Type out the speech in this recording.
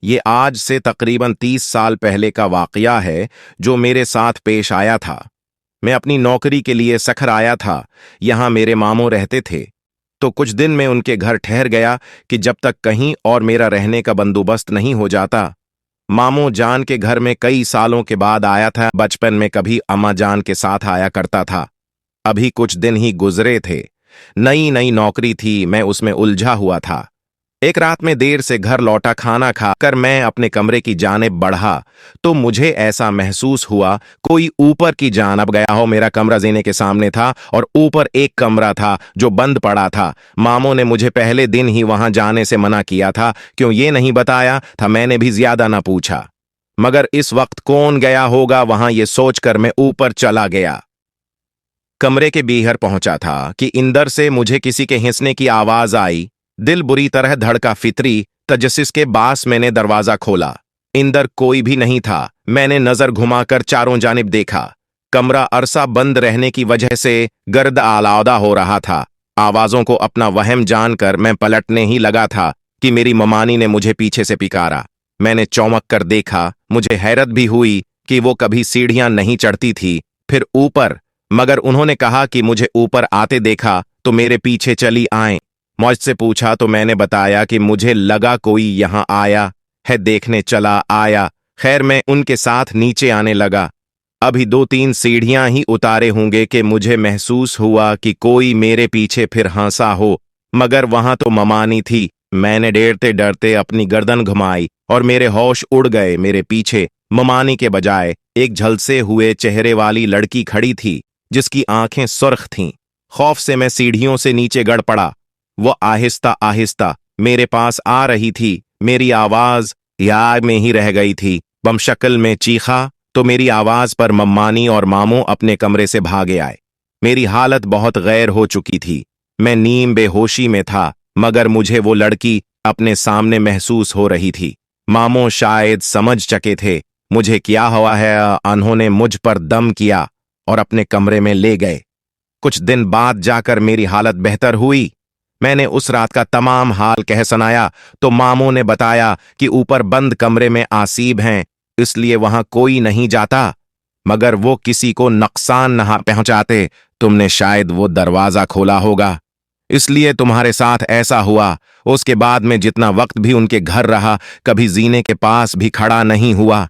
ये आज से तकरीबन 30 साल पहले का वाकया है जो मेरे साथ पेश आया था। मैं अपनी नौकरी के लिए सखर आया था। यहाँ मेरे मामों रहते थे। तो कुछ दिन मैं उनके घर ठहर गया कि जब तक कहीं और मेरा रहने का बंदोबस्त नहीं हो जाता। मामों जान के घर में कई सालों के बाद आया था। बचपन में कभी अम्मा जान के साथ आया करता था। अभी कुछ दिन ही गुजरे थे। नई नई नौकरी थी, मैं उसमें उलझा हुआ था। एक रात में देर से घर लौटा, खाना खाकर मैं अपने कमरे की जानिब बढ़ा तो मुझे ऐसा महसूस हुआ कोई ऊपर की जानिब गया हो। मेरा कमरा जीने के सामने था और ऊपर एक कमरा था जो बंद पड़ा था। मामों ने मुझे पहले दिन ही वहां जाने से मना किया था। क्यों ये नहीं बताया था? मैंने भी ज्यादा ना पूछा। मगर इस वक्त कौन गया होगा वहां, ये सोचकर मैं ऊपर चला गया। कमरे के बीहर पहुंचा था कि इंदर से मुझे किसी के हिंसने की आवाज आई। दिल बुरी तरह धड़का। फितरी तजस्सुस के बास मैंने दरवाजा खोला। इंदर कोई भी नहीं था। मैंने नजर घुमाकर चारों जानिब देखा। कमरा अरसा बंद रहने की वजह से गर्द आलादा हो रहा था। आवाजों को अपना वहम जानकर मैं पलटने ही लगा था कि मेरी ममानी ने मुझे पीछे से पिकारा। मैंने चौंक कर देखा। मुझे हैरत भी हुई कि वो कभी सीढ़ियां नहीं चढ़ती थी, फिर ऊपर। मगर उन्होंने कहा कि मुझे ऊपर आते देखा तो मेरे पीछे चली आए। मुझसे पूछा तो मैंने बताया कि मुझे लगा कोई यहां आया है, देखने चला आया। खैर मैं उनके साथ नीचे आने लगा। अभी 2-3 सीढ़ियां ही उतारे होंगे कि मुझे महसूस हुआ कि कोई मेरे पीछे फिर हंसा हो, मगर वहां तो ममानी थी। मैंने डरते डरते अपनी गर्दन घुमाई और मेरे होश उड़ गए। मेरे पीछे ममानी के बजाय एक झलसे हुए चेहरे वाली लड़की खड़ी थी जिसकी आंखें सुर्ख थीं। खौफ से मैं सीढ़ियों से नीचे गड़ पड़ा। वो आहिस्ता आहिस्ता मेरे पास आ रही थी। मेरी आवाज याद में ही रह गई थी। बमशक्ल में चीखा तो मेरी आवाज पर मम्मानी और मामू अपने कमरे से भागे आए। मेरी हालत बहुत गैर हो चुकी थी। मैं नीम बेहोशी में था, मगर मुझे वो लड़की अपने सामने महसूस हो रही थी। मामू शायद समझ चके थे मुझे क्या हुआ है। उन्होंने मुझ पर दम किया और अपने कमरे में ले गए। कुछ दिन बाद जाकर मेरी हालत बेहतर हुई। मैंने उस रात का तमाम हाल कह सुनाया तो मामू ने बताया कि ऊपर बंद कमरे में आसीब हैं, इसलिए वहां कोई नहीं जाता, मगर वो किसी को नुकसान न पहुंचाते। तुमने शायद वो दरवाजा खोला होगा, इसलिए तुम्हारे साथ ऐसा हुआ। उसके बाद में जितना वक्त भी उनके घर रहा, कभी जीने के पास भी खड़ा नहीं हुआ।